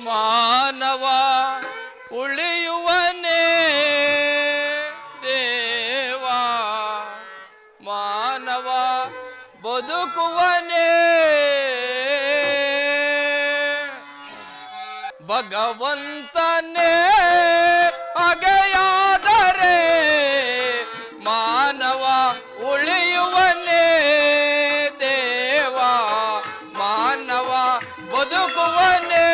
ಮಾನವ ಉಳಿಯುವನೇ ದೇವ, ಮಾನವ ಬದುಕುವನೇ ಭಗವಂತನೇ. ಹಾಗೆಯಾದರೆ ಮಾನವ ಉಳಿಯುವನೇ ದೇವ, ಮಾನವ ಬದುಕುವನೇ.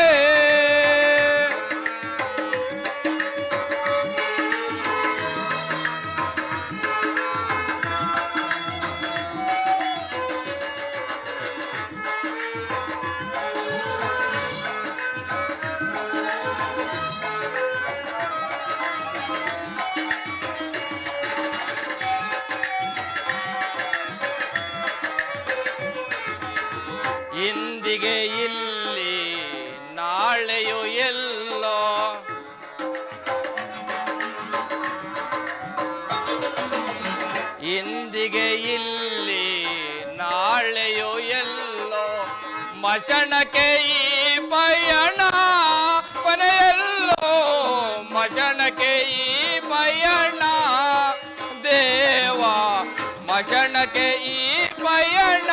ಇಂದಿಗೆ ಇಲ್ಲಿ ನಾಳೆಯು ಎಲ್ಲೋ, ಇಂದಿಗೆ ಇಲ್ಲಿ ನಾಳೆಯು ಎಲ್ಲೋ, ಮಶಣಕ್ಕೆ ಈ ಪಯಣ ಕೊನೆಯಲ್ಲೋ, ಮಶಣಕ್ಕೆ ಈ ಪಯಣ ದೇವ, ಮಶಣಕ್ಕೆ ಈ ಪಯಣ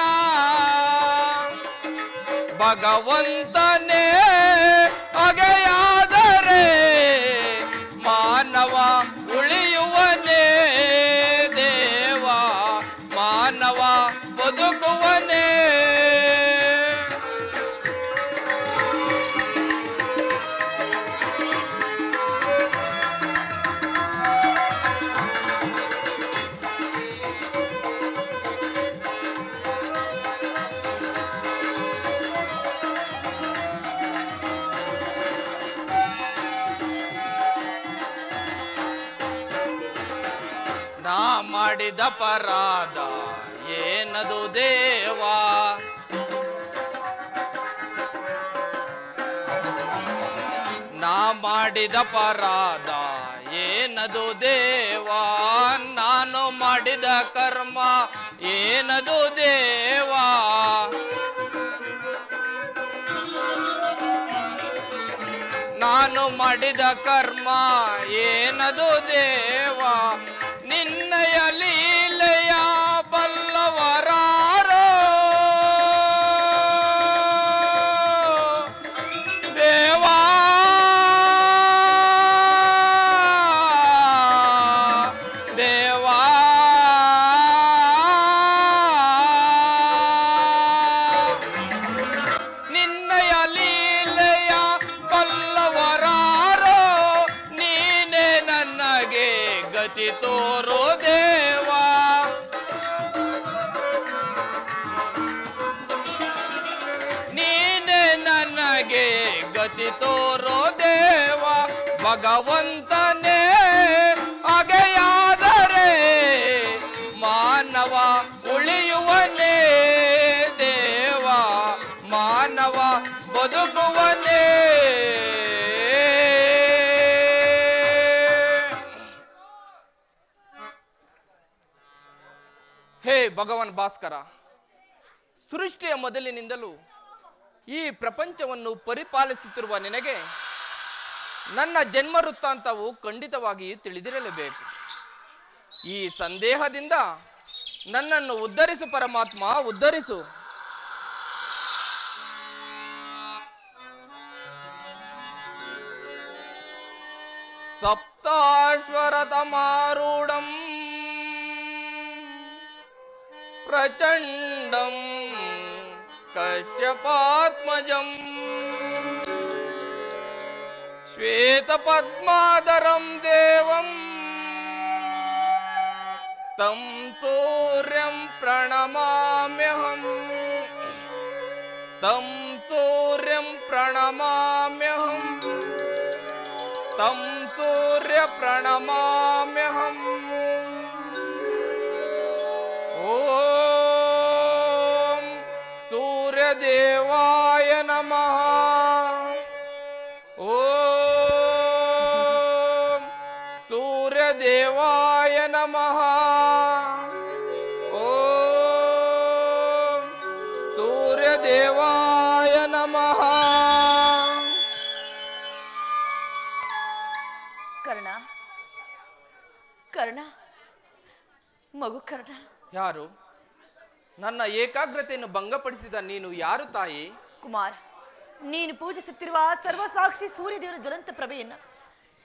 ಭಗವಂತನೇ. ಹಾಗೆಯಾದರೆ ಮಾನವ ಉಳಿಯುವನೇ ದೇವ, ಮಾನವ ಬದುಕುವನೇ. ನಾ ಮಾಡಿದ ಅಪರಾಧ ಏನದು ದೇವ, ನಾ ಮಾಡಿದ ಅಪರಾಧ ಏನದು ದೇವ, ನಾನು ಮಾಡಿದ ಕರ್ಮ ಏನದು ದೇವ, ನಾನು ಮಾಡಿದ ಕರ್ಮ ಏನದು ದೇವ, ನಿನ್ನಯ ಲೀಲೆಯ ಬಲ್ಲವರಾರೋ ದೇವಾ, ದೇವಾ ನಿನ್ನಯ ಲೀಲೆಯ ಬಲ್ಲವರಾರೋ, ನೀನೇ ನನಗೆ ಗತಿ ತೋರೋ ದೇವ, ನೀನೇ ನನಗೆ ಗತಿ ತೋರೋ ದೇವ ಭಗವಂತನೇ. ಹಾಗೆಯಾದರೆ ಮಾನವ ಉಳಿಯುವನೇ ದೇವ, ಮಾನವ ಬದುಕುವನೇ. ಹೇ ಭಗವಾನ್ ಭಾಸ್ಕರ, ಸೃಷ್ಟಿಯ ಮೊದಲಿನಿಂದಲೂ ಈ ಪ್ರಪಂಚವನ್ನು ಪರಿಪಾಲಿಸುತ್ತಿರುವ ನಿನಗೆ ನನ್ನ ಜನ್ಮ ವೃತ್ತಾಂತವು ಖಂಡಿತವಾಗಿ ತಿಳಿದಿರಲೇಬೇಕು. ಈ ಸಂದೇಹದಿಂದ ನನ್ನನ್ನು ಉದ್ಧರಿಸು ಪರಮಾತ್ಮ, ಉದ್ಧರಿಸು. ಸಪ್ತಾಶ್ವರತಮಾರೂಢಂ ಪ್ರಚಂಡಂ ಕಶ್ಯಪಾತ್ಮಜಂ ಶ್ವೇತಪದ್ಮಾಧರಂ ದೇವಂ ತಂ ಸೂರ್ಯಂ ಪ್ರಣಮಾಮ್ಯಹಂ, ತಂ ಸೂರ್ಯಂ ಪ್ರಣಮಾಮ್ಯಹಂ, ತಂ ಸೂರ್ಯ ಪ್ರಣಮಾಮ್ಯಹಂ. ಓಂ ಸೂರ್ಯದೇವಾಯ ನಮಃ. ಓಂ ಸೂರ್ಯದೇವಾಯ ನಮಃ. ಓಂ ಸೂರ್ಯದೇವಾಯ ನಮಃ. ಕರ್ಣ ಕರ್ಣ ಮಗು ಕರ್ಣ. ಯಾರು? ನನ್ನ ಏಕಾಗ್ರತೆಯನ್ನು ಭಂಗಪಡಿಸಿದ ನೀನು ಯಾರು ತಾಯಿ? ಕುಮಾರ, ನೀನು ಪೂಜಿಸುತ್ತಿರುವ ಸರ್ವಸಾಕ್ಷಿ ಸೂರ್ಯದೇವರ ಜ್ವಲಂತ ಪ್ರಭೆಯನ್ನ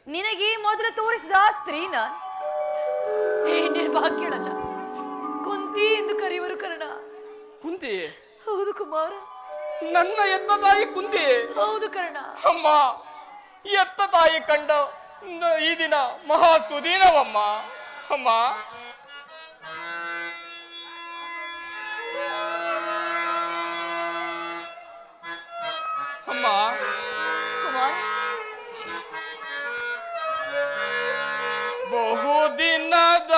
ನಿನಗೆ ಮೊದಲು ತೋರಿಸಿದ ಸ್ತ್ರೀ ನಾನು. ನಿರ್ಭಾಗ್ಯಳಲ್ಲ, ಕುಂತಿ ಎಂದು ಕರೆಯುವರು ಕರ್ಣ. ಕುಂತಿ? ಹೌದು ಕುಮಾರ, ನನ್ನ ಎತ್ತ ತಾಯಿ ಕುಂತಿ? ಹೌದು ಕರ್ಣ. ಅಮ್ಮ, ಎತ್ತ ತಾಯಿ ಕಂಡ ಈ ದಿನ ಮಹಾ ಸುದೀನವಮ್ಮ. ಅಮ್ಮ, ಅಮ್ಮ. ಕುಮಾರ, ಬಹುದಿನದ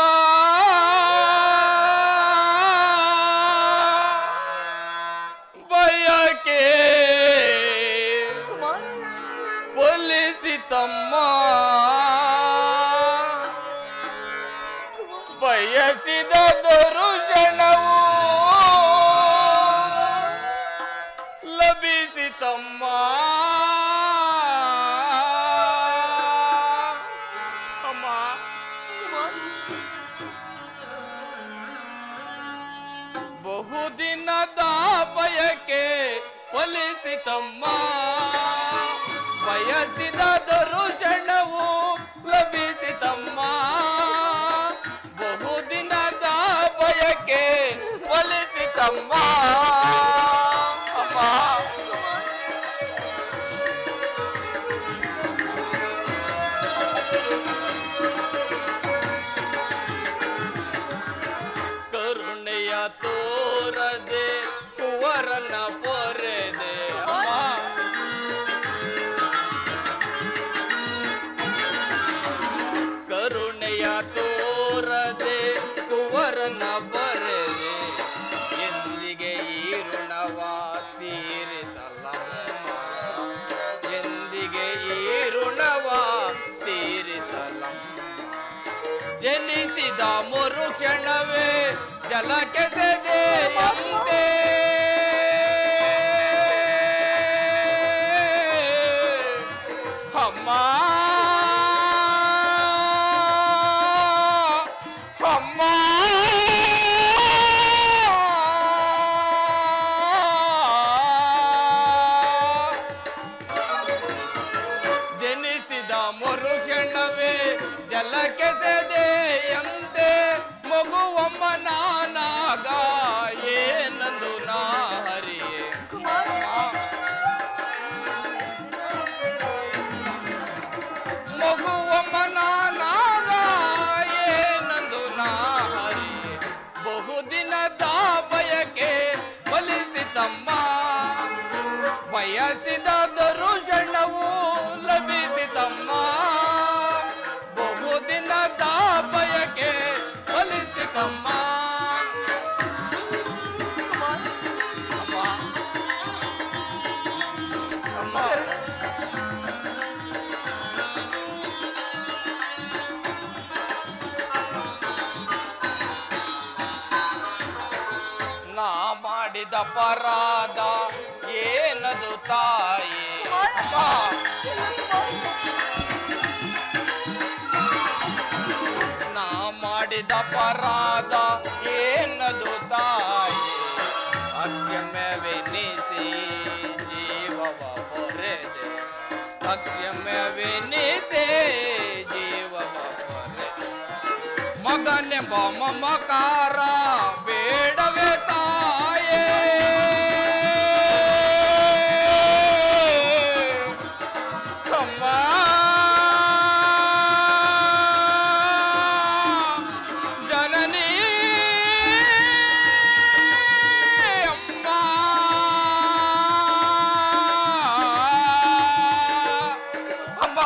ಬಯಕೆ ಕುಮಾರ, ಒಲಿಸಿತಮ್ಮ, ಬಯಸಿದ ದರುಶನವು ಲಭಿಸಿತಮ್ಮ. ಅಮ್ಮ, ಬಹುದಿನದ ಬಯಕೆ ಫಲಿಸಿತಮ್ಮ, ಬಯಸಿದ ದರುಶನವು ಲಭಿಸಿತಮ್ಮ. ಬಹುದಿನದ ಬಯಕೆ ಫಲಿಸಿತಮ್ಮ. ಅಮ್ಮ, ಕರುಣೆಯ ತೋರದೆ ಕುವರನ ಪೊರೆದೆ. ಅಮ್ಮ, ಕರುಣೆಯ ತೋರದೆ ಕುವರನ ಬರೆದೆ, ಎಂದಿಗೆ ಈ ಋಣವ ತೀರಿಸಲಮ್ಮ, ಎಂದಿಗೆ ಈ ಋಣವ ತೀರಿಸಲಮ್ಮ. ಜನಿಸಿದ ಮರುಕ್ಷಣವೇ ಜಲಕ್ಕೆ ಸೆದೆಯಂತೆ, ಅಮ್ಮ, ಅಮ್ಮ. ಜನಿಸಿದ ಮರುಕ್ಷಣವೇ ಜಲಕ್ಕೆ ಸೆದೆಯಂತೆ, ಮಗುವಮ್ಮ ನಾನಾಗ ಏನಂದು ನಾ ಹರಿಯೇ. ಮಗುವಮ್ಮ ನಾನಾಗ ಏನಂದು ನಾ ಹರಿಯೇ. ಬಹುದಿನದ ಬಯಕೆ ಫಲಿಸಿತಮ್ಮ, ಬಯಸಿದ ದರುಶನವು ಲಭಿಸಿತಮ್ಮ. ಬಹುದಿನದ ಬಯಕೆ ಫಲಿಸಿತಮ್ಮ. ಅಮ್ಮ, ಅಮ್ಮ. ನಾ ಮಾಡಿದ ಪರಾಧ ಏನದು ತಾಯಿ? ಅಮ್ಮ, ನಾ ಮಾಡಿದ ಪರಾಧ ಏನದು ತಾಯಿ? ಅಕ್ಷಮ್ಯವೆನಿಸಿ ಜೀವವ ಹೊರೆದೆ, ಅಕ್ಷಮ್ಯವೆನಿಸಿ ಜೀವವ ಹೊರೆದೆ. ಮಗನೆಂಬ ಮಮಕಾರ ಬೇಡವೇ ತಾಯೇ, ಅಮ್ಮ, ಜನನಿ ಅಮ್ಮ. ಅಮ್ಮ,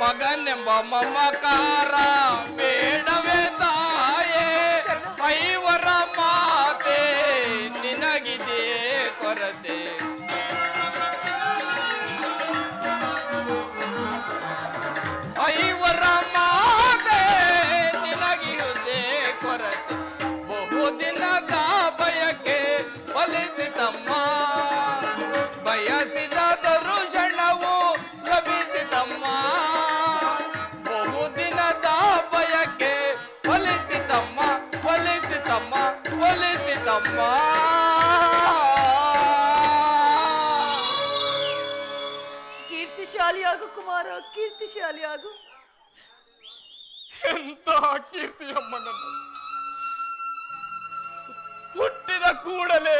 ಮಗನೆಂಬ ಮಮಕಾರ ಬೇಡವೇ ತಾಯೇ, ಐವರ ಮಾತೆ ನಿನಗಿದೆ ಕೊರತೆ. ಐವರ ಮಾತೆ ನಿನಗಿರುವುದೇ ಕೊರತೆ. ಬಹುದಿನದ ಬಯಕೆ ಫಲಿಸಿತಮ್ಮ, ಬಯಸಿದ ದರುಶನವು ಲಭಿಸಿತಮ್ಮ. ಕೀರ್ತಿಶಾಲಿಯಾಗು ಕುಮಾರ, ಕೀರ್ತಿಶಾಲಿಯಾಗು. ಎಂತ ಕೀರ್ತಿಯಮ್ಮ ನನ್ನ. ಹುಟ್ಟಿದ ಕೂಡಲೇ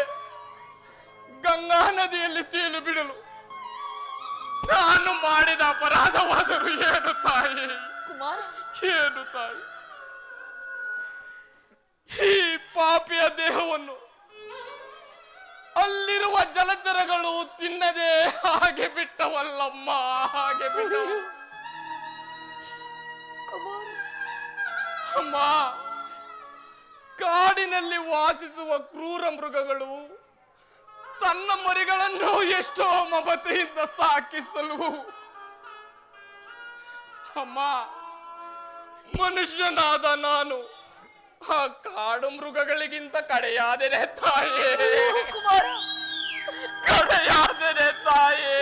ಗಂಗಾ ನದಿಯಲ್ಲಿ ತೇಲು ಬಿಡಲು ನಾನು ಮಾಡಿದ ಅಪರಾಧವಾದರೂ ಏನು ತಾಯಿ, ಕುಮಾರ, ಏನು ತಾಯಿ? ಈ ಪಾಪಿಯ ದೇಹವನ್ನು ಅಲ್ಲಿರುವ ಜಲಚರಗಳು ತಿನ್ನದೆ ಹಾಗೆ ಬಿಟ್ಟವಲ್ಲಮ್ಮ, ಹಾಗೆ ಬಿಟ್ಟವು. ಕುಮಾರ, ಅಮ್ಮ, ಕಾಡಿನಲ್ಲಿ ವಾಸಿಸುವ ಕ್ರೂರ ಮೃಗಗಳು ತನ್ನ ಮರಿಗಳನ್ನು ಎಷ್ಟೋ ಮಮತೆಯಿಂದ ಸಾಕಿಸಲು ಅಮ್ಮ, ಮನುಷ್ಯನಾದ ನಾನು ಆ ಕಾಡು ಮೃಗಗಳಿಗಿಂತ ಕಡೆಯಾದೆನೆ ತಾಯೇ, ಕುಮಾರ, ಕಡೆಯಾದೆನೆ ತಾಯೇ,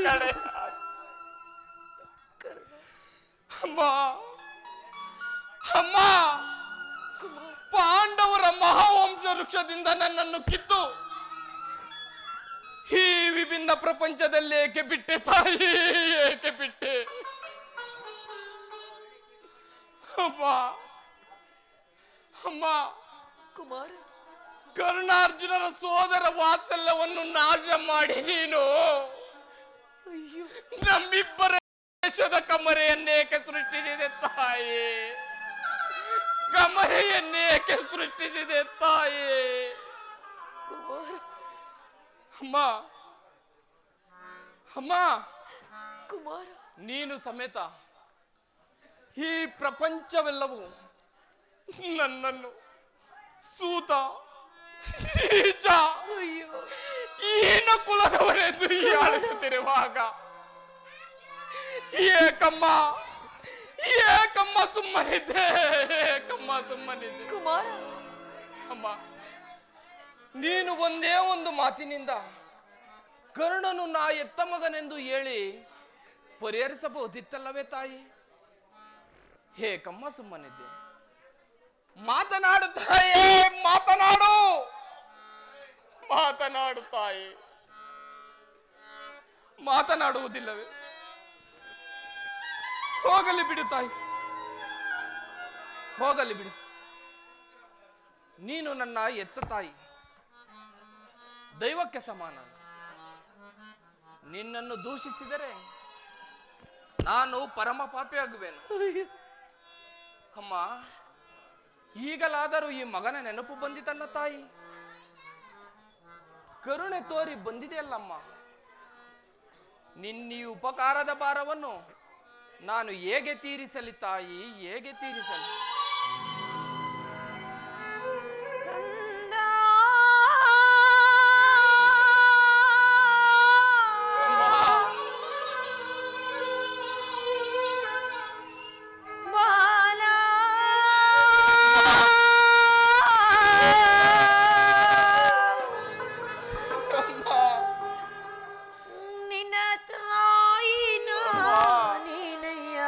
ಕಡೆ. ಅಮ್ಮ, ಅಮ್ಮ, ಪಾಂಡವರ ಮಹಾವಂಶ ವೃಕ್ಷದಿಂದ ನನ್ನನ್ನು ಕಿತ್ತು ಈ ವಿಭಿನ್ನ ಪ್ರಪಂಚದಲ್ಲಿ ಏಕೆ ಬಿಟ್ಟೆ ತಾಯಿ, ಏಕೆ ಬಿಟ್ಟೆ? ಅಮ್ಮ, ಅಮ್ಮ, ಕುಮಾರ, ಕರ್ಣಾರ್ಜುನರ ಸೋದರ ವಾತ್ಸಲ್ಯವನ್ನು ನಾಶ ಮಾಡಿ ನೀನು ಅಯ್ಯೋ, ನಮ್ಮಿಬ್ಬರ ದೇಶದ ಕಮರೆಯನ್ನೇಕೆ ಸೃಷ್ಟಿಸಿದೆ ತಾಯಿ, ಕಮರೆಯನ್ನೇಕೆ ಸೃಷ್ಟಿಸಿದೆ ತಾಯಿ? ಕುಮಾರ, ಅಮ್ಮ, ಅಮ್ಮ, ಕುಮಾರ, ನೀನು ಸಮೇತ ಈ ಪ್ರಪಂಚವೆಲ್ಲವೂ ನನ್ನನ್ನು ಸೂತ, ನೀಚ, ಅಯ್ಯೋ, ಈನ ಕುಲದವರೆಂದು ಹೀಯಾಳಿಸುತ್ತಿರುವಾಗ ಏಕಮ್ಮ, ಏಕಮ್ಮ ಸುಮ್ಮನಿದ್ದೆ, ಏಕಮ್ಮ ಸುಮ್ಮನಿದ್ದೆ. ಕುಮಾರ, ಅಮ್ಮ, ನೀನು ಒಂದೇ ಒಂದು ಮಾತಿನಿಂದ ಕರ್ಣನು ನಾ ಎತ್ತ ಮಗನೆಂದು ಹೇಳಿ ಪರಿಹರಿಸಬಹುದಿತ್ತಲ್ಲವೇ ತಾಯಿ? ಹೇಕಮ್ಮ ಸುಮ್ಮನಿದ್ದೆ. ಮಾತನಾಡು ತಾಯೇ, ಮಾತನಾಡು, ಮಾತನಾಡು ತಾಯಿ. ಮಾತನಾಡುವುದಿಲ್ಲವೇ? ಹೋಗಲಿ ಬಿಡು ತಾಯಿ, ಹೋಗಲಿ ಬಿಡು. ನೀನು ನನ್ನ ಎತ್ತ ತಾಯಿ, ದೈವಕ್ಕೆ ಸಮಾನ. ನಿನ್ನನ್ನು ದೂಷಿಸಿದರೆ ನಾನು ಪರಮ ಪಾಪಿಯಾಗುವೆನು. ಅಯ್ಯೋ, ಅಮ್ಮ, ಈಗಲಾದರೂ ಈ ಮಗನ ನೆನಪು ಬಂದಿತಲ್ಲ ತಾಯಿ, ಕರುಣೆ ತೋರಿ ಬಂದಿದೆಯಲ್ಲಮ್ಮ. ನಿನ್ನ ಈ ಉಪಕಾರದ ಭಾರವನ್ನು ನಾನು ಹೇಗೆ ತೀರಿಸಲಿ ತಾಯಿ, ಹೇಗೆ ತೀರಿಸಲಿ? ಕಂದ, ಬಾಲ, ನಿನ್ನ ತಾಯಿನ ನೀನಯ್ಯ.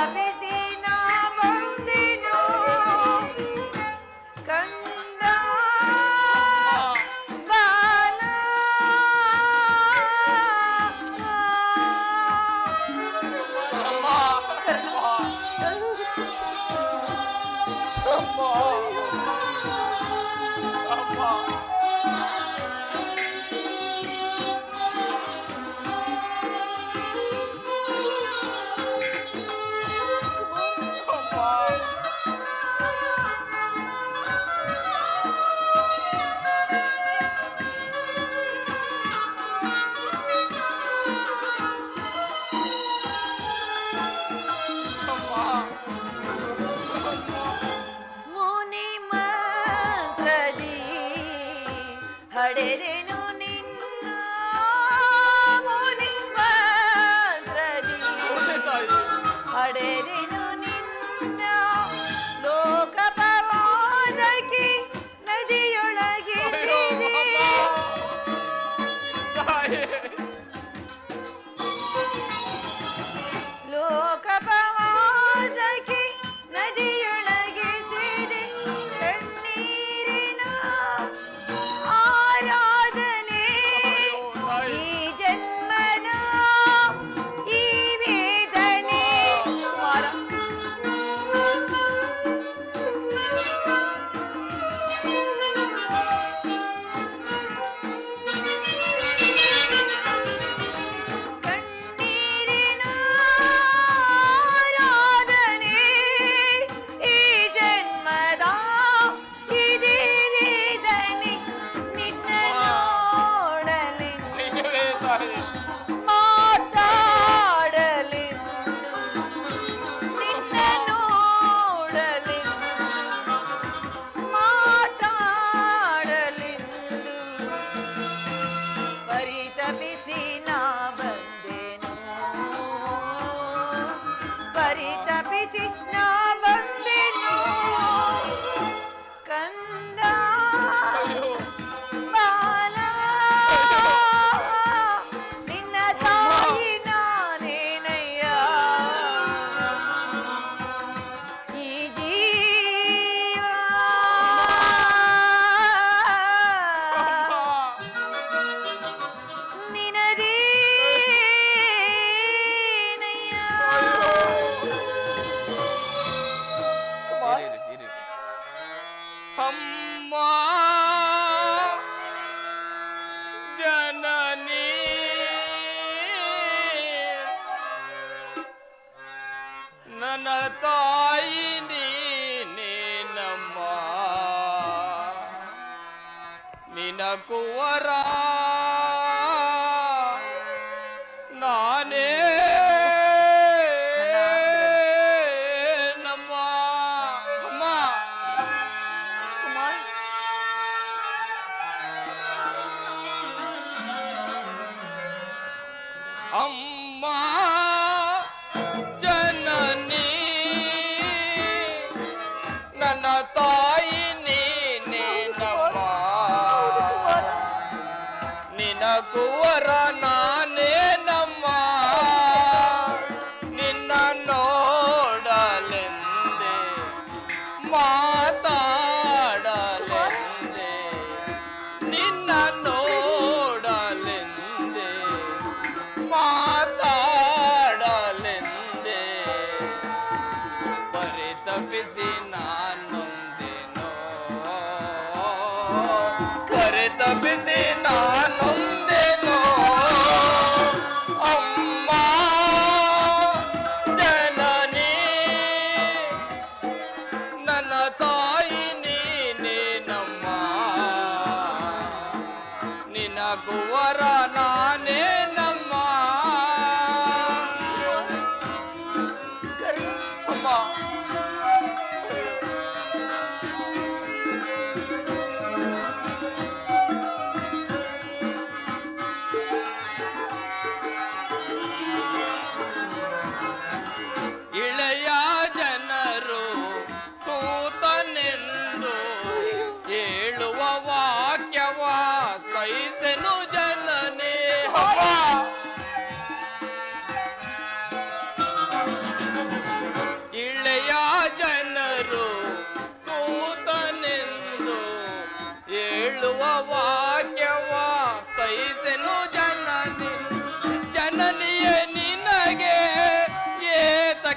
ಪರಿತಪಿಸಿ ನಾ ಬಂದೆನು ಕಂದ ಬಾಲ. ಅಮ್ಮ ಅಮ್ಮ ಅಮ್ಮ ಮುನಿ ಮಂತ್ರದಿ ಹಡೆದೆನು ನಿನ್ನ ಮುನಿ ಮಂತ್ರದಿ ಹಡೆದೆನು ನಿನ್ನ ಲೋಕ ಪವಾದಕಿ ನದಿಯೊಳಗೆ ಲೋಕ ಪವಾದಕಿ ನದಿಯೊಳಗೆ ಸೇರಿ ಕಣ್ಣೀರಿನ ಆರಾಧನೆ ಈ ಜನ್ಮದ ಈ ವೇದನೆ. ಕಣ್ಣೀರಿನ ಆರಾಧನೆ ಈ ಜನ್ಮದ ಇದೇ ವೇದನೆ. ನಿನ್ನ ನೋಡಲೆಂದು ಮಾತಾಡಲೆಂದು ನಿನ್ನ ನೋಡಲೆಂದು ಮಾತಾಡಲೆಂದು ಪರಿತಪಿಸಿ ನಾ ಬಂದೆನು ಪರಿತಪಿಸಿ ನಾ ಬಂದೆನು ಕಂದ ಬಾಲ. ನಿನ್ನ ತಾಯಿ ನಾನೇನಯ್ಯ ಈ ಜೀವ ನಿನದೇನಯ್ಯ. ಅಮ್ಮ ಜನನಿ ನನ್ನ ತಾಯಿ ನೀನಮ್ಮ ನಿನ ಕುವರ ನಾನೇ ನಮ್ಮ ಅಮ್ಮ ಕುಮಾರ್ ಅಮ್ಮ ಜನನಿ ನನ್ನ ತಾಯಿ ನೀನೇನಮ್ಮ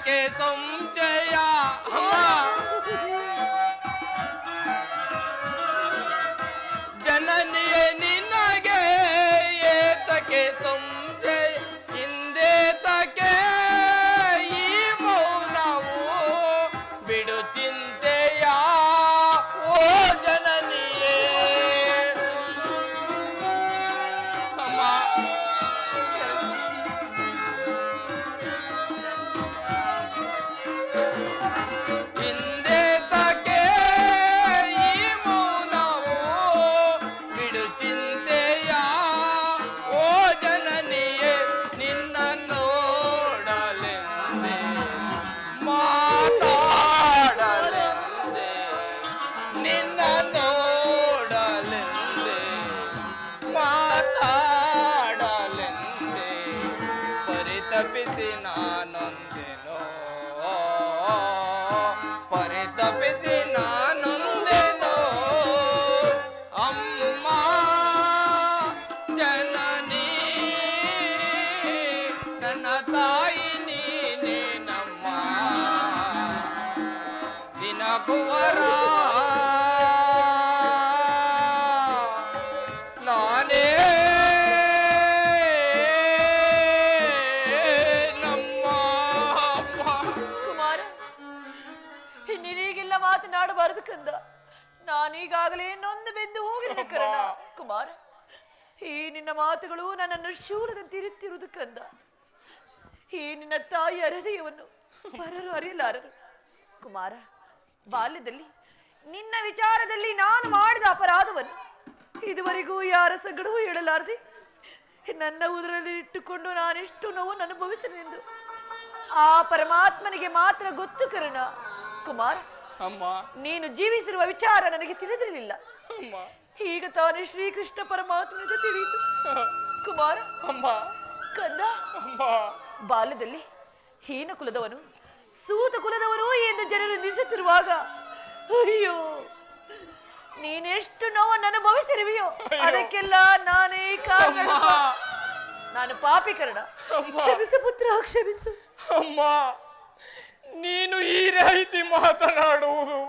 ಏತಕ್ಕೆ ಸಂಶಯ ಅಮ್ಮ ಜನನಿಯೇ ನಿನಗೆ ಏತಕ್ಕೆ ಸಂಶಯ ಹಿಂದೇತಕ್ಕೆ ಈ ಮೌನವು ಬಿಡು ಚಿಂತೆಯ ಓ ಜನನಿಯೇ ಅಮ್ಮ ಹಿಂದೇತಕ್ಕೆ ಈ ಮೌನವು ಬಿಡು ಚಿಂತೆಯ ಓ ಜನನಿಯೇ ನಿನ್ನ ನೋಡಲೆಂದೇ ಮಾತಾಡಲೆಂದೇ ನಿನ್ನ ನೋಡಲೆಂದೇ ಮಾತಾಡಲೆಂದೇ ಪರಿತಪಿಸಿ ನಾನೊಂದೆನೋ ಪರಿತಪಿಸಿ ನಾನೊಂದೆನೋ ಅಮ್ಮ ಜನನಿ ನನ್ನ ತಾಯಿ ನೀನೇನಮ್ಮ ದಿನಕುವರ ನಾನೇ ನಮ್ಮ ಅಮ್ಮ. ಕುಮಾರ, ನಿನಗೆಲ್ಲ ಮಾತನಾಡಬಾರದು ಕಂದ. ನಾನೀಗಾಗಲೇ ನೊಂದು ಬೆಂದು ಹೋಗಿರಲಿಲ್ಲ ಕರ್ಣ. ಕುಮಾರ, ಈ ನಿನ್ನ ಮಾತುಗಳು ನನ್ನನ್ನು ಶೂಲದಂತೆ ಇರುತ್ತಿರುವುದು ಕಂದ. ಈ ನಿನ್ನ ತಾಯಿಯ ಹೃದಯವನ್ನು ಪರರು ಅರಿಯಲಾರರು. ಕುಮಾರ, ಬಾಲ್ಯದಲ್ಲಿ ನಿನ್ನ ವಿಚಾರದಲ್ಲಿ ನಾನು ಮಾಡಿದ ಅಪರಾಧವನ್ನು ಇದುವರೆಗೂ ಯಾರ ಸಂಗಡವೂ ಹೇಳಲಾರದೆ ನನ್ನ ಉದರಲ್ಲಿ ಇಟ್ಟುಕೊಂಡು ನಾನೆಷ್ಟು ನೋವನ್ನು ಅನುಭವಿಸಲೆಂದು ಆ ಪರಮಾತ್ಮನಿಗೆ ಮಾತ್ರ ಗೊತ್ತು ಕರ್ಣ. ಕುಮಾರ, ಅಮ್ಮ ನೀನು ಜೀವಿಸಿರುವ ವಿಚಾರ ನನಗೆ ತಿಳಿದಿರಲಿಲ್ಲ. ಅಮ್ಮ ಈಗ ತಾನೇ ಶ್ರೀಕೃಷ್ಣ ಪರಮಾತ್ಮನಿಂದ ತಿಳಿಯಿತು. ಕುಮಾರ, ಅಮ್ಮ ಕಂದ, ಅಮ್ಮ ಬಾಲ್ಯದಲ್ಲಿ ಹೀನ ಕುಲದವನು ಸೂತ ಕುಲದವನು ಎಂದು ಜನರು ನಿಲ್ಲಿಸುತ್ತಿರುವಾಗ ಅಯ್ಯೋ ನೀನೆಷ್ಟು ನೋವನ್ನು ಅನುಭವಿಸಿರುವೆಯೋ ಅದಕ್ಕೆಲ್ಲ ನಾನೇ ಕಾರಣ. ನಾನು ಪಾಪಿ ಕರ್ಣ. ಕ್ಷಮಿಸು ಪುತ್ರ, ಕ್ಷಮಿಸು. ಅಮ್ಮ ನೀನು ಈ ರೀತಿ ಮಾತನಾಡುವುದು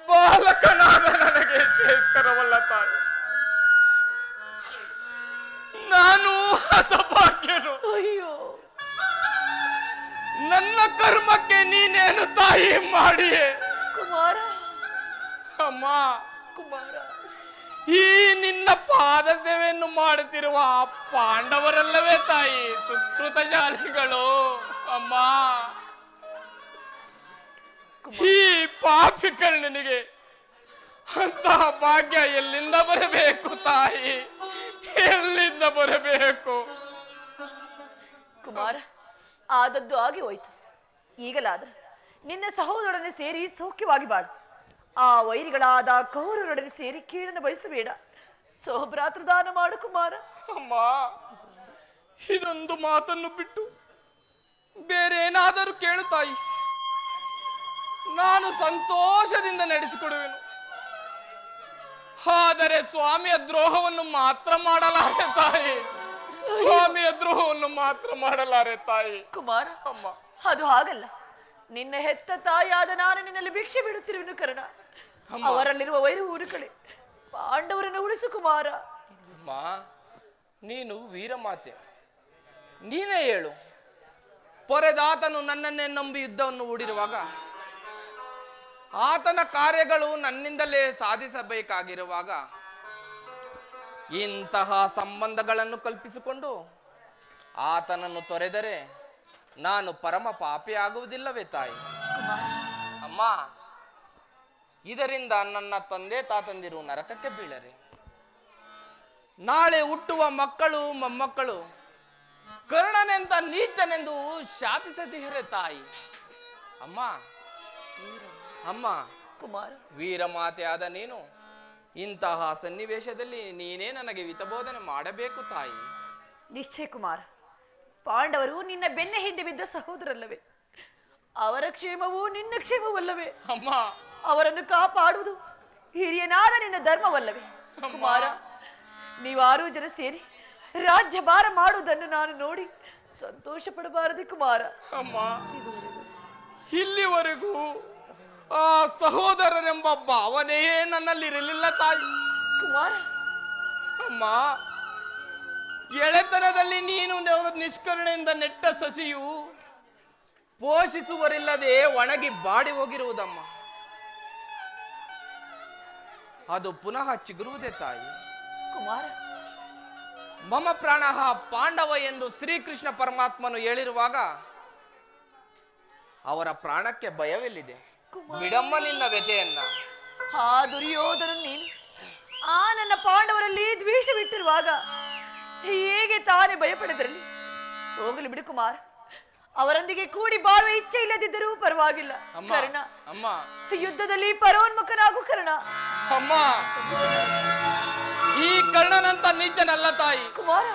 ಬಾಲಕನಾದ ನನಗೆ ಶ್ರೇಷ್ಠರವಲ್ಲ ತಾಯಿ. ನಾನು ಹತಭಾಗ್ಯನು. ಅಯ್ಯೋ, ನನ್ನ ಕರ್ಮಕ್ಕೆ ನೀನೇನು ತಾಯಿ ಮಾಡಿಯೇ. ಕುಮಾರ, ಅಮ್ಮ ಕುಮಾರ, ಈ ನಿನ್ನ ಪಾದ ಸೇವೆಯನ್ನು ಮಾಡುತ್ತಿರುವ ಆ ಪಾಂಡವರಲ್ಲವೇ ತಾಯಿ ಸುಕೃತಶಾಲಿಗಳು. ಅಮ್ಮ ಈ ಪಾಪಿ ಕರ್ಣನಿಗೆ ಅಂತಹ ಭಾಗ್ಯ ಎಲ್ಲಿಂದ ಬರಬೇಕು ತಾಯಿ, ಎಲ್ಲಿಂದ ಬರಬೇಕು? ಕುಮಾರ, ಆದದ್ದು ಆಗಿ ಹೋಯ್ತು. ಈಗಲಾದ್ರೆ ನಿನ್ನ ಸಹೋದರೊಡನೆ ಸೇರಿ ಸೌಖ್ಯವಾಗಿ ಬಾಳು. ಆ ವೈರಿಗಳಾದ ಕೌರವರೊಡನೆ ಸೇರಿ ಕೀಳನ್ನು ಬಯಸಬೇಡ. ಸೋಭ್ರಾತೃದಾನ ಮಾಡು ಕುಮಾರ. ಅಮ್ಮ ಇದೊಂದು ಮಾತನ್ನು ಬಿಟ್ಟು ಬೇರೆ ಏನಾದರೂ ಕೇಳು ತಾಯಿ, ನಾನು ಸಂತೋಷದಿಂದ ನಡೆಸಿಕೊಡುವೆನು. ಆದರೆ ಸ್ವಾಮಿಯ ದ್ರೋಹವನ್ನು ಮಾತ್ರ ಮಾಡಲಾರೆ ತಾಯಿ, ಸ್ವಾಮಿಯ ದ್ರೋಹವನ್ನು ಮಾತ್ರ ಮಾಡಲಾರೆ ತಾಯಿ. ಕುಮಾರ, ಅಮ್ಮ ಅದು ಹಾಗಲ್ಲ. ನಿನ್ನ ಹೆತ್ತ ತಾಯಿಯಾದ ನಾನು ನಿನ್ನಲ್ಲಿ ಭಿಕ್ಷೆ ಬಿಡುತ್ತಿರುವೆನು ಕರ್ಣ. ಅವರಲ್ಲಿರುವ ವೈರು ಊರುಗಳೇ ಪಾಂಡವರನ್ನು ಉಳಿಸು ಕುಮಾರ. ಅಮ್ಮ ನೀನು ವೀರಮಾತೆ, ನೀನೇ ಹೇಳು. ಪೊರೆದಾತನು ನನ್ನನ್ನೇ ನಂಬಿ ಯುದ್ಧವನ್ನು ಹೂಡಿರುವಾಗ ಆತನ ಕಾರ್ಯಗಳು ನನ್ನಿಂದಲೇ ಸಾಧಿಸಬೇಕಾಗಿರುವಾಗ ಇಂತಹ ಸಂಬಂಧಗಳನ್ನು ಕಲ್ಪಿಸಿಕೊಂಡು ಆತನನ್ನು ತೊರೆದರೆ ನಾನು ಪರಮ ಪಾಪಿ ಆಗುವುದಿಲ್ಲವೇ ತಾಯಿ? ಅಮ್ಮ ಇದರಿಂದ ನನ್ನ ತಂದೆ ತಾತಂದಿರು ನರಕಕ್ಕೆ ಬೀಳರೆ, ನಾಳೆ ಹುಟ್ಟುವ ಮಕ್ಕಳು ಮೊಮ್ಮಕ್ಕಳು ಕರ್ಣನೆಂತ ನೀಚನೆಂದು ಶಾಪಿಸದಿರೇ ತಾಯಿ. ಅಮ್ಮ ಅಮ್ಮ ಕುಮಾರ, ವೀರಮಾತೆಯಾದ ನೀನು ಇಂತಹ ಸನ್ನಿವೇಶದಲ್ಲಿ ನೀನೇ ನನಗೆ ಹಿತಬೋಧನೆ ಮಾಡಬೇಕು ತಾಯಿ. ನಿಶ್ಚಯ ಕುಮಾರ. ಪಾಂಡವರು ನಿನ್ನ ಬೆನ್ನ ಹಿಂದೆ ಬಿದ್ದ ಸಹೋದರಲ್ಲವೇ? ಅವರ ಕ್ಷೇಮವೂ ನಿನ್ನ ಕ್ಷೇಮವಲ್ಲವೇ? ಅಮ್ಮ ಅವರನ್ನು ಕಾಪಾಡುವುದು ಹಿರಿಯನಾದ ನಿನ್ನ ಧರ್ಮವಲ್ಲವೇ? ಕುಮಾರ, ನೀವಾರು ಜನ ಸೇರಿ ರಾಜ್ಯಭಾರ ಮಾಡುವುದನ್ನು ನಾನು ನೋಡಿ ಸಂತೋಷ ಪಡಬಾರದೆ ಕುಮಾರ? ಅಮ್ಮ, ಇದುವರೆಗೂ ಇಲ್ಲಿವರೆಗೂ ಆ ಸಹೋದರನೆಂಬ ಭಾವನೆ ನನ್ನಲ್ಲಿರಲಿಲ್ಲ ತಾಯಿ. ಕುಮಾರ, ಅಮ್ಮ, ಗೆಳೆತನದಲ್ಲಿ ನೀನು ನಿಷ್ಕರುಣೆಯಿಂದ ನೆಟ್ಟ ಸಸಿಯು ಪೋಷಿಸುವರಿಲ್ಲದೆ ಒಣಗಿ ಬಾಡಿ ಹೋಗಿರುವುದಮ್ಮ. ಅದು ಪುನಃ ಚಿಗುರುವುದೇ ತಾಯಿ. ಕುಮಾರ, ಮಮ ಪ್ರಾಣ ಪಾಂಡವ ಎಂದು ಶ್ರೀಕೃಷ್ಣ ಪರಮಾತ್ಮನು ಹೇಳಿರುವಾಗ ಅವರ ಪ್ರಾಣಕ್ಕೆ ಭಯವೆಲ್ಲಿದೆ? ಬಿಡಮ್ಮ ನಿನ್ನ ವ್ಯಥೆಯನ್ನ. ಆ ದುರ್ಯೋಧನ ನೀನು ಆ ನನ್ನ ಪಾಂಡವರಲ್ಲಿ ದ್ವೇಷವಿಟ್ಟಿರುವಾಗ ಹೇಗೆ ತಾನೇ ಭಯಪಡಿದ್ರಲ್ಲಿ? ಹೋಗಲಿ ಬಿಡು ಕುಮಾರ್, ಅವರೊಂದಿಗೆ ಕೂಡಿ ಬಾಳುವ ಇಚ್ಛೆ ಇಲ್ಲದಿದ್ದರೂ ಪರವಾಗಿಲ್ಲ. ಕರ್ಣ, ಅಮ್ಮ, ಯುದ್ಧದಲ್ಲಿ ಪರೋನ್ಮುಖನಾಗು ಕರ್ಣ. ಅಮ್ಮ, ಈ ಕರ್ಣನಂತ ನೀಚನಲ್ಲ ತಾಯಿ. ಕುಮಾರ,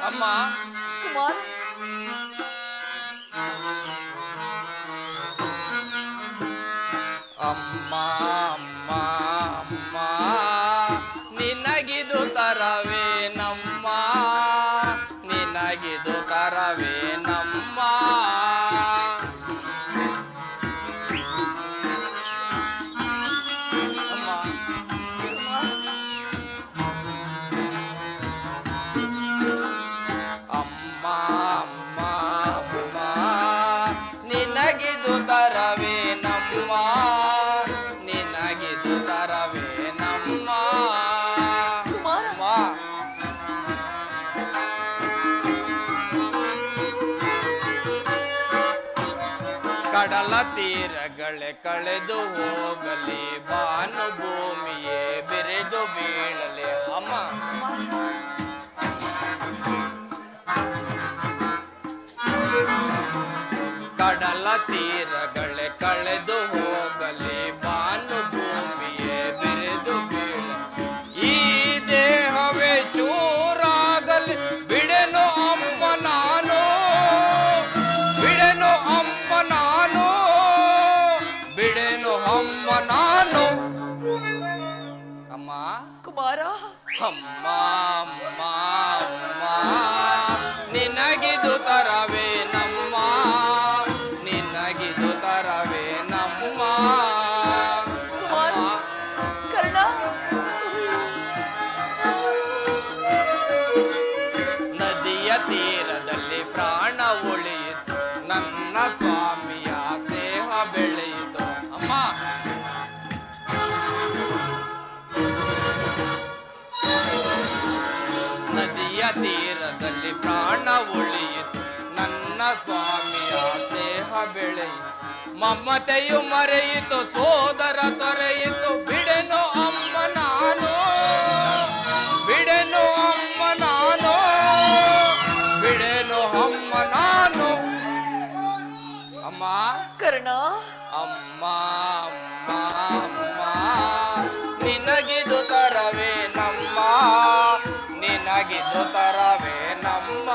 ಅಮ್ಮ, ಕುಮಾರ, ಅಮ್ಮ, ಅಮ್ಮ, ಅಮ್ಮ, ನಿನಗಿದು ತರವೇ ನಮ್ಮ, ನಿನಗಿದು ತರವೇ ನಮ್ಮ. ಅಮ್ಮ, ಅಮ್ಮ, ಅಮ್ಮ, ಅಮ್ಮ, ನಿನಗಿದು ತರವೇ ನಮ್ಮ, ನಿನಗಿದು ತರವೇ ನಮ್ಮ. ಕುಮಾರ, ಅಮ್ಮ, ಕಡಲ ತೀರಗಳೇ ಕಳೆದು ಹೋಗಲಿ, ಭಾನು ಭೂಮಿಯೇ ಬೆರೆದು ಬೀಳಲಿ. ಅಮ್ಮ, ಕಡಲ ತೀರಗಳೇ ಕಳೆದು ಹೋಗಲಿ, ಭಾನು ಭೂಮಿಯೇ ಬೆರೆದು ಬೀಳಲಿ. ಈ ದೇಹವೇ ಚೂರಾಗಲಿ, ಬಿಡೆನು ಅಮ್ಮ ನಾನು, ಬಿಡೆನು ಅಮ್ಮ ನಾನು, ಬಿಡೆನು ಅಮ್ಮ ನಾನು. ಅಮ್ಮ, ಕುಮಾರ, ಅಮ್ಮ, ಅಮ್ಮ, ಅಮ್ಮ, ನಿನಗಿದು ತರವೇ ನಮ್ಮ, ನಿನಗಿದು ತರವೇ ನಮ್ಮ. ಕುಮಾರ, ಕರ್ಣ, ನದಿಯ ತೀರದಲ್ಲಿ ಪ್ರಾಣ ಉಳಿಯಿತು, ನನ್ನ ಸ್ವಾಮಿಯ ಸ್ನೇಹ ಬೆಳೆಯಿತು. ಅಮ್ಮ, ನದಿಯ ತೀರದಲ್ಲಿ ಪ್ರಾಣ ಉಳಿಯಿತು, ನನ್ನ ಸ್ವಾಮಿಯ ಸ್ನೇಹ ಬೆಳೆಯಿತು. ಮಮತೆಯು ಮರೆಯಿತು, ಸೋದರ ತೊರೆಯಿತು, ಬಿಡೆನು ಅಮ್ಮ ನಾನು, ಬಿಡೆನು ಅಮ್ಮ ನಾನು, ಬಿಡೆನು ಅಮ್ಮ ನಾನು. ಅಮ್ಮ, ಕರ್ಣ, ಅಮ್ಮ, ಅಮ್ಮ, ಅಮ್ಮ, ನಿನಗಿದು ತರವೇ ನಮ್ಮ, ನಿನಗಿದು ತರವೇ ನಮ್ಮ.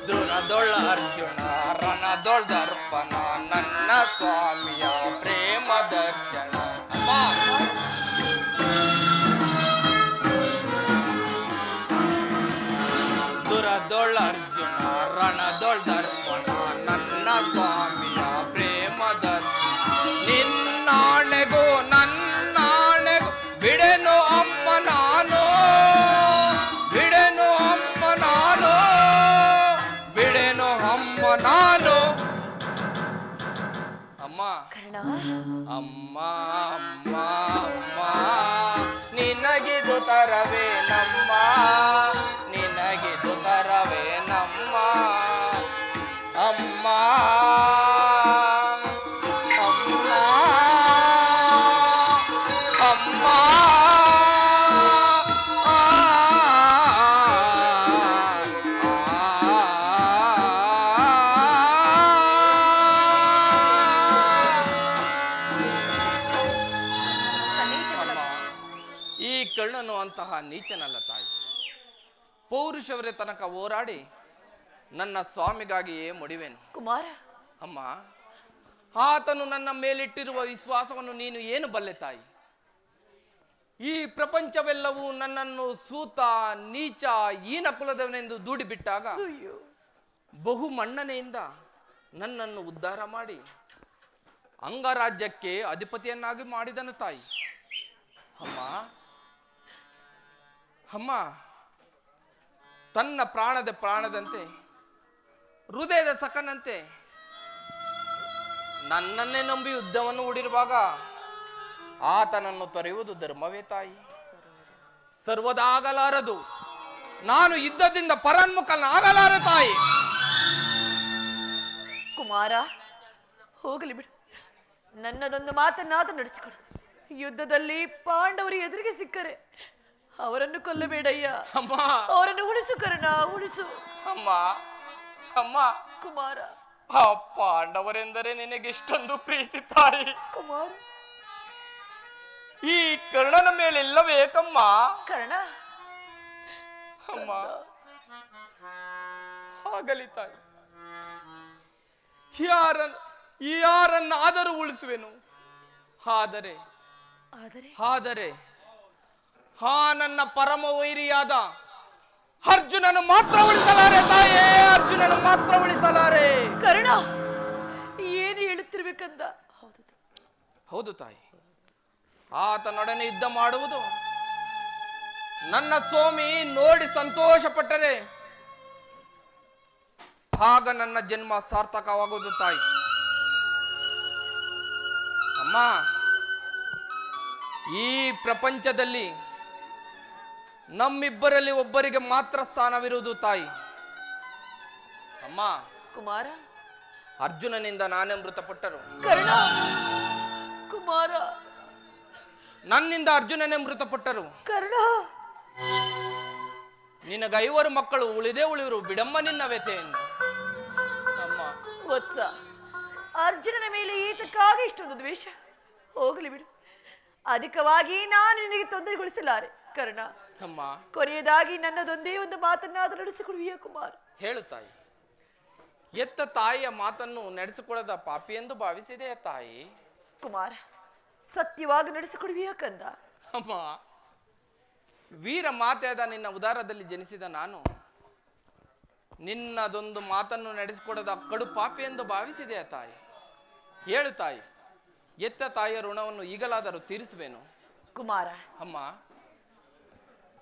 ದುರದೊಳ ಅರ್ಜುನ ರಣದೊಳ ದರ್ಪಣ, ನನ್ನ ಸ್ವಾಮಿಯ ಪ್ರೇಮ ದರ್ಶನ. ಅಮ್ಮ, ದುರದೊಳ ಅರ್ಜುನ ರಣದೊಳ ದರ್ಪಣ, ನನ್ನ ಸ್ವಾಮಿಯ ಪ್ರೇಮ ದರ್ಶನ. ನಿನ್ನಾಣೆಗೂ ನನ್ನಾಣೆಗೂ ಬಿಡೆನು ಅಮ್ಮ ನಾನು, ಬಿಡೆನು ಅಮ್ಮ ನಾನು, ಬಿಡೆನು ಅಮ್ಮ ನಾನು. ಅಮ್ಮ, ಕರ್ಣ, ಅಮ್ಮ, ಅಮ್ಮ, ಅಮ್ಮ, ನಿನಗಿದು ತರವೇ ನಮ್ಮ, ನಿನಗಿದು ತರವೇ ನಮ್ಮ. ಅಮ್ಮ, ಅಮ್ಮ, ಅಮ್ಮ, ಈ ಕರ್ಣನು ಅಂತಹ ನೀಚನಲ್ಲ ತಾಯಿ. ಪೌರುಷವರೇ ತನಕ ಹೋರಾಡಿ ನನ್ನ ಸ್ವಾಮಿಗಾಗಿಯೇ ಮುಡಿವೆನು. ಕುಮಾರ, ಅಮ್ಮ, ಆತನು ನನ್ನ ಮೇಲಿಟ್ಟಿರುವ ವಿಶ್ವಾಸವನ್ನು ನೀನು ಏನು ಬಲ್ಲೆ ತಾಯಿ? ಈ ಪ್ರಪಂಚವೆಲ್ಲವೂ ನನ್ನನ್ನು ಸೂತ, ನೀಚ, ಹೀನ ಕುಲದವನೆಂದು ದೂಡಿಬಿಟ್ಟಾಗ ಅಯ್ಯೋ ಬಹು ಮನ್ನಣೆಯಿಂದ ನನ್ನನ್ನು ಉದ್ಧಾರ ಮಾಡಿ ಅಂಗರಾಜ್ಯಕ್ಕೆ ಅಧಿಪತಿಯನ್ನಾಗಿ ಮಾಡಿದನು ತಾಯಿ. ಅಮ್ಮ ಅಮ್ಮ, ತನ್ನ ಪ್ರಾಣದ ಪ್ರಾಣದಂತೆ ಹೃದಯದ ಸಖನಂತೆ ನನ್ನನ್ನೇ ನಂಬಿ ಯುದ್ಧವನ್ನು ಹೂಡಿರುವಾಗ ಆತನನ್ನು ತೊರೆಯುವುದು ಧರ್ಮವೇ ತಾಯಿ? ಸರ್ವದಾಗಲಾರದು. ನಾನು ಯುದ್ಧದಿಂದ ಪರಾನ್ಮುಖನಾಗಲಾರೆ ತಾಯಿ. ಕುಮಾರ, ಹೋಗಲಿ ಬಿಡು. ನನ್ನದೊಂದು ಮಾತನ್ನಾದ ನಡೆಸಿಕೊಡು. ಯುದ್ಧದಲ್ಲಿ ಪಾಂಡವರು ಎದುರಿಗೆ ಸಿಕ್ಕರೆ ಅವರನ್ನು ಕೊಲ್ಲಬೇಡಯ್ಯ. ಅಮ್ಮ, ಅವರನ್ನು ಉಳಿಸು ಕರ್ಣ, ಉಳಿಸು. ಅಮ್ಮ ಅಮ್ಮ, ಕುಮಾರ, ಆ ಪಾಂಡವರೆಂದರೆ ನಿನಗೆ ಇಷ್ಟೊಂದು ಪ್ರೀತಿ ತಾಯಿ. ಕುಮಾರ, ಈ ಕರ್ಣನ ಮೇಲೆಲ್ಲವೇ ಏಕಮ್ಮ. ಕರ್ಣ, ಅಮ್ಮ, ಆಗಲಿ ತಾಯಿ. ಯಾರನ್ನಾದರೂ ಉಳಿಸುವೆನು. ಆದರೆ ಆದರೆ ಆದರೆ ಹಾ ನನ್ನ ಪರಮ ವೈರಿಯಾದ ಅರ್ಜುನನು ಮಾತ್ರ ಉಳಿಸಲಾರೆ ತಾಯೇ, ಅರ್ಜುನನು ಮಾತ್ರ ಉಳಿಸಲಾರೆ. ಕರ್ಣ, ಏನು ಹೇಳುತ್ತಿರ್ಬೇಕಂದ? ಹೌದು ತಾಯಿ, ಆತನೊಡನೆ ಯುದ್ಧ ಮಾಡುವುದು ನನ್ನ ಸ್ವಾಮಿ ನೋಡಿ ಸಂತೋಷ ಪಟ್ಟರೆ ಆಗ ನನ್ನ ಜನ್ಮ ಸಾರ್ಥಕವಾಗುವುದು ತಾಯಿ. ಅಮ್ಮ, ಈ ಪ್ರಪಂಚದಲ್ಲಿ ನಮ್ಮಿಬ್ಬರಲ್ಲಿ ಒಬ್ಬರಿಗೆ ಮಾತ್ರ ಸ್ಥಾನವಿರುವುದು ತಾಯಿ. ಅಮ್ಮ, ಕುಮಾರ, ಅರ್ಜುನನಿಂದ ನಾನೇ ಮೃತಪಟ್ಟರು. ಕರ್ಣ, ಕುಮಾರ, ನನ್ನಿಂದ ಅರ್ಜುನನೇ ಮೃತಪಟ್ಟರು. ಕರ್ಣ, ನಿನಗೆ 5 ಮಕ್ಕಳು ಉಳಿದೇ ಉಳಿವರು, ಬಿಡಮ್ಮ ನಿನ್ನ ವ್ಯಥೆಯನ್ನು. ಅಮ್ಮ, ವತ್ಸ, ಅರ್ಜುನನ ಮೇಲೆ ಈತಕ್ಕಾಗಿ ಇಷ್ಟೊಂದು ದ್ವೇಷ? ಹೋಗಲಿ ಬಿಡು. ಅಧಿಕವಾಗಿ ನಾನು ನಿನಗೆ ತೊಂದರೆಗೊಳಿಸಲಾರೆ. ಕರ್ಣ, ಅಮ್ಮ, ಕೊನೆಯದಾಗಿ ನನ್ನದೊಂದೇ ಒಂದು ಮಾತನ್ನಾದರೂ ನಡೆಸಿಕೊಡುವಿಯ ಕುಮಾರ? ಹೇಳು ತಾಯಿ. ಎತ್ತ ತಾಯಿಯ ಮಾತನ್ನು ನಡೆಸಿಕೊಡದ ಪಾಪಿ ಎಂದು ಭಾವಿಸಿದೆಯ ತಾಯಿ? ಕುಮಾರ, ಸತ್ಯವಾಗಿ ನಡೆಸಿಕೊಡುವಿಯ ಕಂದ? ಅಮ್ಮ, ವೀರ ಮಾತೆಯಾದ ನಿನ್ನ ಉದಾರದಲ್ಲಿ ಜನಿಸಿದ ನಾನು ನಿನ್ನದೊಂದು ಮಾತನ್ನು ನಡೆಸಿಕೊಡದ ಕಡು ಪಾಪಿ ಎಂದು ಭಾವಿಸಿದೆಯ ತಾಯಿ? ಹೇಳು ತಾಯಿ, ಎತ್ತ ತಾಯಿಯ ಋಣವನ್ನು ಈಗಲಾದರೂ ತೀರಿಸುವೆನು. ಕುಮಾರ, ಅಮ್ಮ,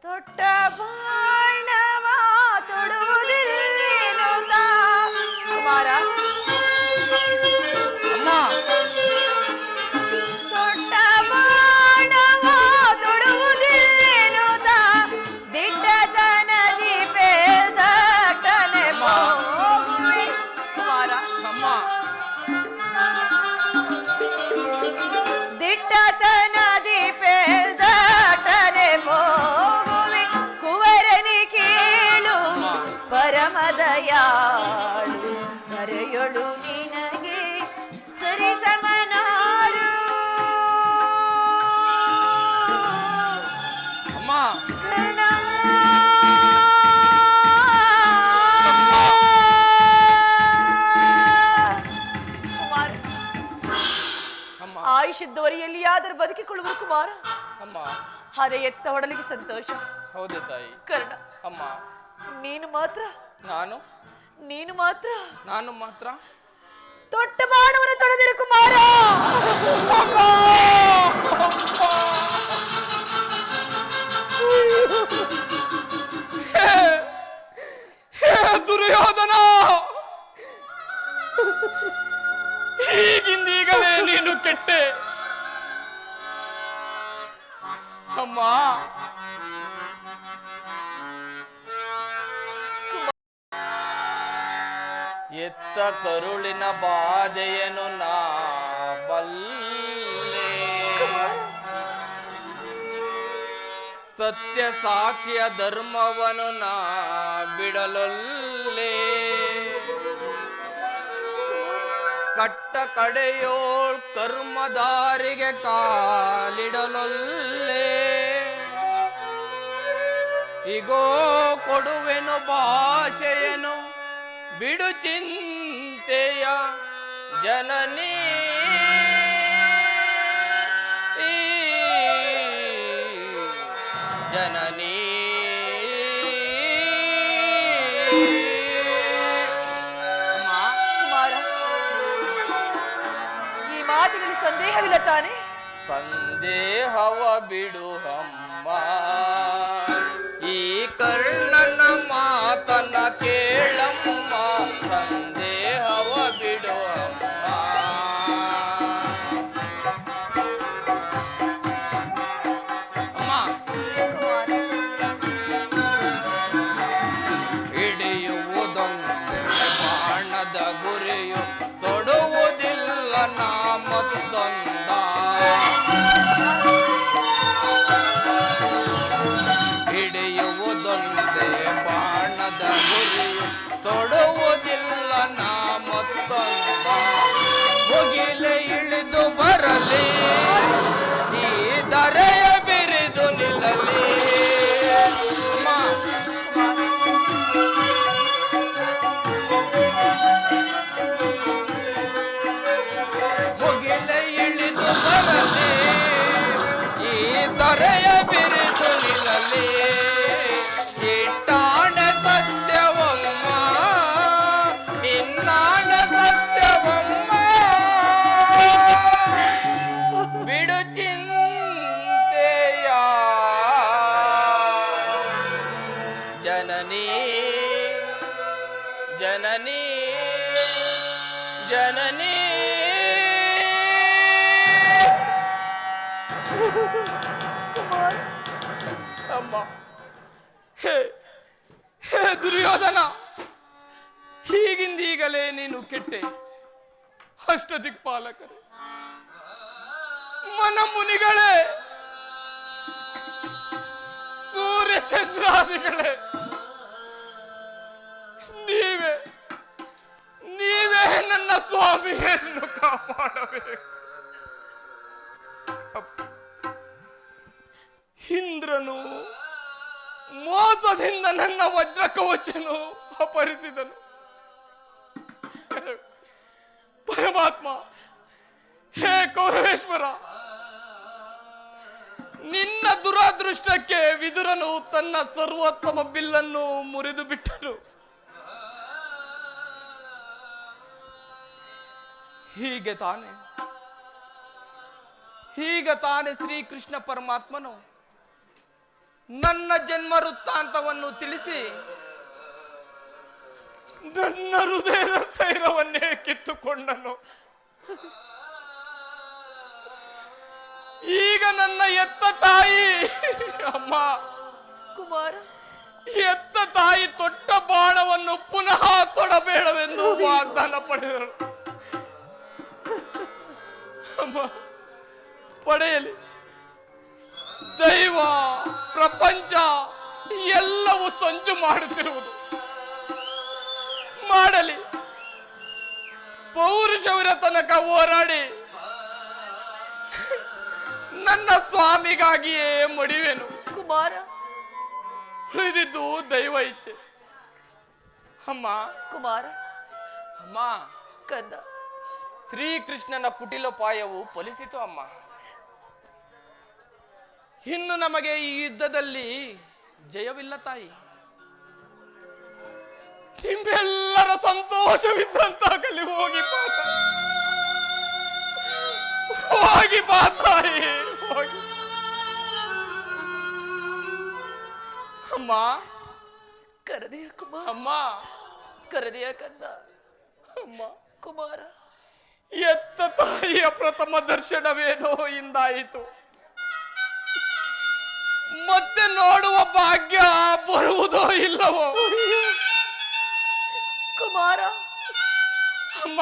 ತೊಟ್ಟ ಬಾಣವ ತೊಡುವುದಿಲ್ಲೇನು ತಾ? ಕುಮಾರ, ಅಮ್ಮ, ತೊಟ್ಟ ಬಾಣವ ತೊಡುವುದಿಲ್ಲೇನು ತಾ? ದಿಟ್ಟತನದಿ ಪೇದಟನೆ ಮೋಹುವೆ. ಕುಮಾರ, ಅಮ್ಮ, ದಿಟ್ಟತನದಿ ಪೇದಟನೆ ಮೋಹುವೆ. ಕುವರನಿ ಕೇಳು ಪರಮದಯಾಳು, ಮರೆಯೊಳು ನಿನಗೆ ಸರಿ ಸಮನಾರು. ಅಮ್ಮ, ಕರ್ಣ, ಕುಮಾರ, ಅಮ್ಮ, ಆಯುಷ್ಯದವರೆ ಎಲ್ಲಿಯಾದರೂ ಬದುಕಿಕೊಳ್ಳುವ ಕುಮಾರ. ಅಮ್ಮ, ಅದೇ ಎತ್ತ ಹೊಡಲಿಗೆ ಸಂತೋಷ. ಹೌದೇ ತಾಯಿ? ಕರ್ಣ, ಅಮ್ಮ, ನೀನು ಮಾತ್ರ ನಾನು ಮಾತ್ರ ತೊಟ್ಟ ಬಾಣವನ್ನು ತೊಡೆದಿರು ಕುಮಾರ. ದುರ್ಯೋಧನ, ಈಗಿಂದೀಗಲೇ ನೀನು ಕೆಟ್ಟೆ. ಅಮ್ಮ, ಎತ್ತ ಕರುಳಿನ ಬಾಧೆಯನು ನಾ ಬಲ್ಲೆ, ಸತ್ಯ ಸಾಕ್ಷಿಯ ಧರ್ಮವನು ನಾ ಬಿಡಲೊಲ್ಲೆ, ಕಟ್ಟ ಕಡೆಯೋಳ್ ಕರ್ಮದಾರಿಗೆ ಕಾಲಿಡಲೊಲ್ಲೆ. ಇಗೋ ಕೊಡುವೆನು ಭಾಷೆಯನು ಬಿಡು ಚಿಂತೆಯ ಜನನೀ. ಸಂದೇಹವಿಲ್ಲ ತಾನೆ? ಸಂದೇಹವ ಬಿಡು ಅಮ್ಮ, ಈ ಕರ್ಣನ ಮಾತನ್ನ ಕೇಳಮ್ಮ, ಸಂದೇಹವ ಬಿಡು ಅಮ್ಮ. ಅಮ್ಮ, ಹಿಡಿಯುವುದೊಂದು ಬಾಣದ ಗುರಿಯು, ತೊಡುವುದಿಲ್ಲ ನಾ ಮತ್ತೊಂದ. ಹಿಡಿಯುವುದೊಂದೇ ಬಾಣದ ಗುರಿಯು, ತೊಡುವುದಿಲ್ಲ ನಾ ಮತ್ತೊಂದ. ಮುಗಿಲೆ ಇಳಿದು ಬರಲಿ, ಈ ಧರೆಯ ಬಿರಿದು ನಿಲ್ಲಲಿ. ಅಮ್ಮ, ಮುಗಿಲೆ ಇಳಿದು ಬರಲಿ, ಈ ಧರೆಯ ಬಿರಿದು ನಿಲ್ಲಲಿ. ಇಟ್ಟಾಣ ಸತ್ಯವಮ್ಮ, ಇನ್ನಾಣ ಸತ್ಯವಮ್ಮ. ಬಿಡು ಚಿಂತೆಯ ಜನನಿ, ಜನನಿ, ಜನನಿ. ಕುಮಾರ, ಅಮ್ಮ, ಹೇ ಹೇ ದುರ್ಯೋಧನ, ಹೀಗಿಂದೀಗಲೇ ನೀನು ಕೆಟ್ಟೆ. ಅಷ್ಟದಿಕ್ಪಾಲಕರೇ, ಮನ ಮುನಿಗಳೇ, ಸೂರ್ಯ ಚಂದ್ರಾದಿಗಳೇ, ನೀವೇ ನೀವೇ ನನ್ನ ಸ್ವಾಮಿಯನ್ನು ಕಾಪಾಡಬೇಕು. ಇಂದ್ರನು ಮೋಸದಿಂದ ನನ್ನ ವಜ್ರ ಕವಚನು ಅಪಹರಿಸಿದನು. ಪರಮಾತ್ಮ, ಹೇ ಕೌರವೇಶ್ವರ, ನಿನ್ನ ದುರಾದೃಷ್ಟಕ್ಕೆ ವಿದುರನು ತನ್ನ ಸರ್ವೋತ್ತಮ ಬಿಲ್ಲನ್ನು ಮುರಿದು ಬಿಟ್ಟನು. ಹೀಗೆ ತಾನೆ ಶ್ರೀಕೃಷ್ಣ ಪರಮಾತ್ಮನು ನನ್ನ ಜನ್ಮ ವೃತ್ತಾಂತವನ್ನು ತಿಳಿಸಿ ನನ್ನ ಹೃದಯದ ಸೈರವನ್ನೇ ಕಿತ್ತುಕೊಂಡನು. ಈಗ ನನ್ನ ಎತ್ತ ತಾಯಿ, ಅಮ್ಮ ಕುಮಾರ, ಎತ್ತ ತಾಯಿ ತೊಟ್ಟ ಬಾಣವನ್ನು ಪುನಃ ತೊಡಬೇಡವೆಂದು ವಾಗ್ದಾನ ಪಡೆದರು. ಅಮ್ಮ, ಪಡೆಯಲಿ. ದೈವ ಪ್ರಪಂಚ ಎಲ್ಲವೂ ಸಂಚು ಮಾಡುತ್ತಿರುವುದು. ಮಾಡಲಿ, ಪೌರುಷವಿರ ತನಕ ಹೋರಾಡಿ ನನ್ನ ಸ್ವಾಮಿಗಾಗಿಯೇ ಮಡಿವೆನು. ಕುಮಾರ, ಉಳಿದಿದ್ದು ದೈವ ಇಚ್ಛೆ. ಅಮ್ಮ, ಕುಮಾರ, ಅಮ್ಮ, ಕಂದ, ಶ್ರೀಕೃಷ್ಣನ ಕುಟಿಲೋಪಾಯವು ಫಲಿಸಿತು ಅಮ್ಮ. ಇನ್ನು ನಮಗೆ ಈ ಯುದ್ಧದಲ್ಲಿ ಜಯವಿಲ್ಲ ತಾಯಿ. ನಿಮ್ಮೆಲ್ಲರ ಸಂತೋಷವಿದ್ದಂತಾಗಲಿ. ಹೋಗಿ ಬಾ ತಾಯಿ, ಹೋಗಿ. ಅಮ್ಮ, ಕರದೆಯ ಕುಮಾರ, ಅಮ್ಮ, ಕರದೆಯ ಕಂದ. ಅಮ್ಮ, ಕುಮಾರ, ಎತ್ತ ತಾಯಿಯ ಪ್ರಥಮ ದರ್ಶನವೇನೋ ಇಂದಾಯಿತು. ಮತ್ತೆ ನೋಡುವ ಭಾಗ್ಯ ಬರುವುದೋ ಇಲ್ಲವೋ? ಕುಮಾರ, ಅಮ್ಮ,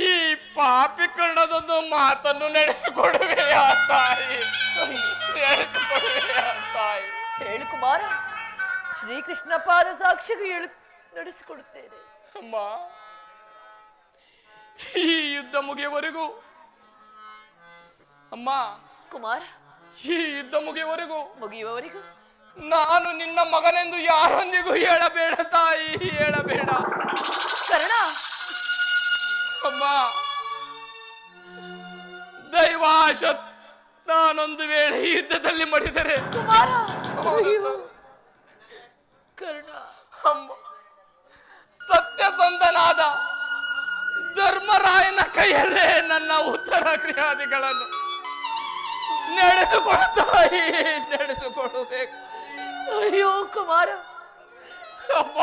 ಈ ಪಾಪಿ ಕನ್ನಡದೊಂದು ಮಾತನ್ನು ನಡೆಸಿಕೊಡುವೆಯಾ ತಾಯಿ? ನಡೆಸಿಕೊಡುವೆಯಾ ತಾಯಿ? ಹೇಳು ಕುಮಾರ, ಶ್ರೀಕೃಷ್ಣ ಪಾದ ಸಾಕ್ಷಿಗೂ ಹೇಳು, ನಡೆಸಿಕೊಡುತ್ತೇನೆ. ಅಮ್ಮ, ಈ ಯುದ್ಧ ಮುಗಿಯವರೆಗೂ, ಅಮ್ಮ, ಕುಮಾರ, ಈ ಯುದ್ಧ ಮುಗಿಯವರೆಗೂ ಮುಗಿಯುವವರೆಗೂ ನಾನು ನಿನ್ನ ಮಗನೆಂದು ಯಾರೊಂದಿಗೂ ಹೇಳಬೇಡ ತಾಯಿ, ಹೇಳಬೇಡ. ಕರ್ಣ, ಅಮ್ಮ, ದೈವಾಶತ್ ನಾನೊಂದು ವೇಳೆ ಯುದ್ಧದಲ್ಲಿ ಮಡಿದರೆ ಕುಮಾರ, ಕರ್ಣ, ಅಮ್ಮ, ಸತ್ಯಸಂಧನಾದ ಧರ್ಮರಾಯನ ಕೈಯಲ್ಲೇ ನನ್ನ ಉತ್ತರ ಕ್ರಿಯಾದಿಗಳನ್ನು ನಡೆಸಿಕೊಳ್ತಾಯಿ, ನಡೆಸಿಕೊಡಬೇಕು. ಅಯ್ಯೋ ಕುಮಾರ, ಅಪ್ಪ,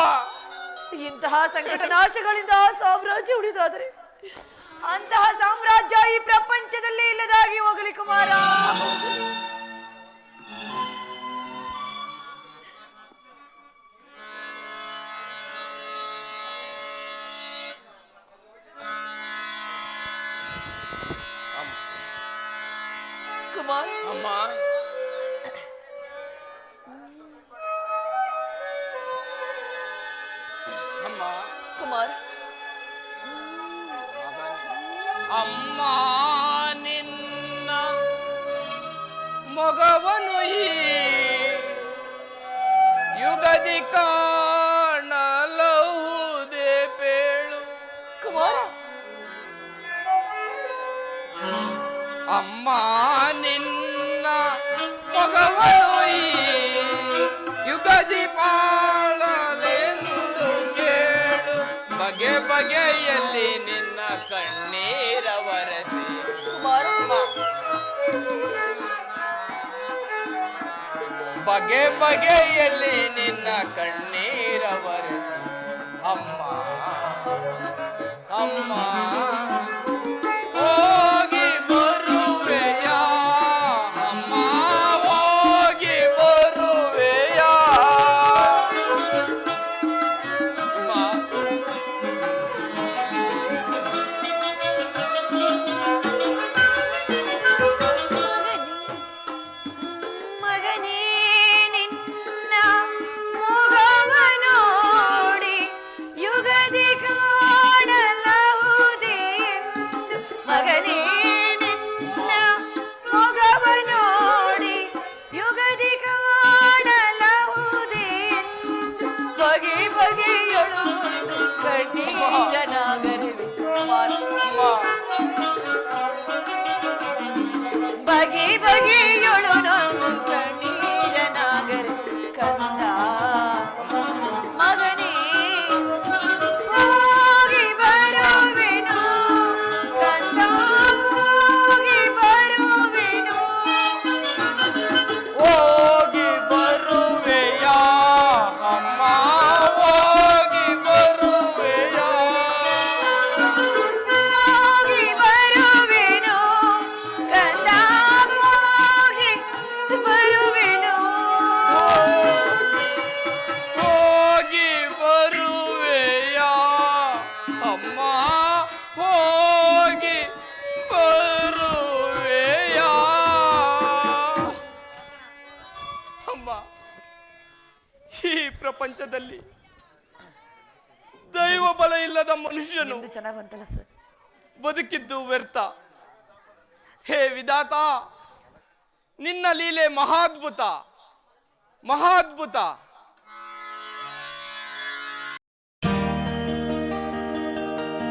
ಇಂತಹ ಸಂಕಟ ನಾಶಗಳಿಂದ ಸಾಮ್ರಾಜ್ಯ ಉಳಿದಾದರೆ ಅಂತಹ ಸಾಮ್ರಾಜ್ಯ ಈ ಪ್ರಪಂಚದಲ್ಲಿ ಇಲ್ಲದಾಗಿ ಹೋಗಲಿ ಕುಮಾರ. ಕುಮಾರ, ಅಮ್ಮ, ಅಮ್ಮ, ಕುಮಾರ, ಅಮ್ಮ, ನಿನ್ನ ಮೊಗವನು ಈ ಯುಗದಿ ಕಾಣಲಹುದೇ ಪೇಳು. ಕುಮಾರ, ಅಮ್ಮ, ನಿನ್ನ ಮೊಗವನು ಈ ಯುಗದಿ ಬಾಳಲೆಂದು ಕೇಳು. ಬಗೆ ಬಗೆಯಲ್ಲಿ ನಿನ್ನ ಕಣ್ಣೀರ ಒರೆಸಿ. ಕುಮಾರ, ಬಗೆ ಬಗೆಯಲ್ಲಿ ನಿನ್ನ ಕಣ್ಣೀರ ಒರೆಸಿ. ಅಮ್ಮ, ಅಮ್ಮ, ಹೋಗಿ ಬರುವೆಯಾ? ಅಮ್ಮ, ಹೋಗಿ ಬರುವೆಯಾ? ಮಗನೇ, ನಿನ್ನ ಮೊಗವ ನೋಡಿ ಯುಗದಿ ಕಾಣಲಹುದೇ ಎಂದು. ಮಗನೇ, ನಿನ್ನ ಮೊಗವ ನೋಡಿ ಯುಗದಿ ಕಾಣಲಹುದೇ ಎಂದು. ಬಗೆ ಬಗೆಯಳು ಕಣ್ಣೀರ ನಾಗರವಿ. ಬಗೆ ಬಗೆಯೊಳು ನೊಂದು ಕಣ್ಣೀರ ನಾಗರ ಕಂದ. ಮಗನೇ, ಹೋಗಿ ಬರುವೆನು ಕಂದ, ಹೋಗಿ ಬರುವೆನು. ಹೋಗಿ ಬರುವೆಯಾ? ಅಮ್ಮ, ಹೋಗಿ ಬರುವೆಯಾ? ಹೋಗಿ ಬರುವೆನು ಕಂದ, ಹೋಗಿ ಬರುವೆನು. ಹೋಗಿ ಬರುವೆಯಾ? ಅಮ್ಮ, ಹೋಗಿ ಬರುವೆಯಾ? ಅಮ್ಮ, ಈ ಪ್ರಪಂಚದಲ್ಲಿ ದೈವ ಬಲ ಇಲ್ಲದ ಮನುಷ್ಯನು ನಿಮ್ದು ಚೆನ್ನಾಗ್ ಬಂತಲ್ಲ ಸರ್. ಬದುಕಿದ್ದು ವ್ಯರ್ಥ. ಹೇ ವಿಧಾತ, ನಿನ್ನ ಲೀಲೆ ಮಹಾದ್ಭುತ, ಮಹಾದ್ಭುತ.